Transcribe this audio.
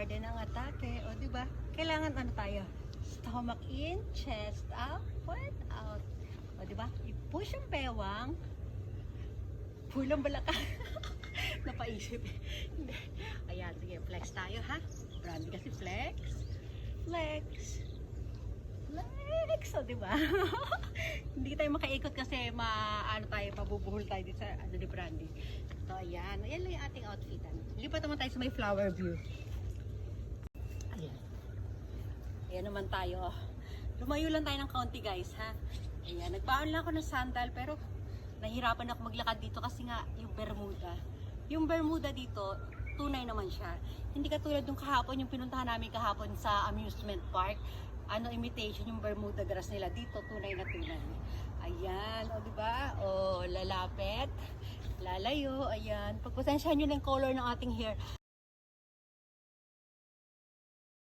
garden ang atake. O, di ba? Kailangan ano tayo? Stomach in, chest out, foot out. O, di ba? I-push ang bewang. Pulang balakang. Napaisip eh. Hindi. Ayan, sige. Flex tayo, ha? Brandy kasi flex. Flex. Flex. O, di ba? Hindi tayo makaikot kasi ano tayo, pabubuhol tayo dito sa ano ni Brandy. So, ayan. Ayan lang yung ating outfitan. Lipat naman tayo sa may flower view. Ayan. Ayan naman tayo. Lumayo lang tayo ng kaunti, guys, ha? Ayan. Nagbaon lang ako ng sandal, pero nahirapan ako maglakad dito kasi nga yung Bermuda. Yung Bermuda dito, tunay naman siya. Hindi katulad nung kahapon, yung pinuntahan namin kahapon sa amusement park. Ano, imitation yung Bermuda grass nila. Dito, tunay na tunay. Ayan, o diba? O, lalapit. Lalayo, ayan. Pagpasensyahan nyo ng color ng ating hair.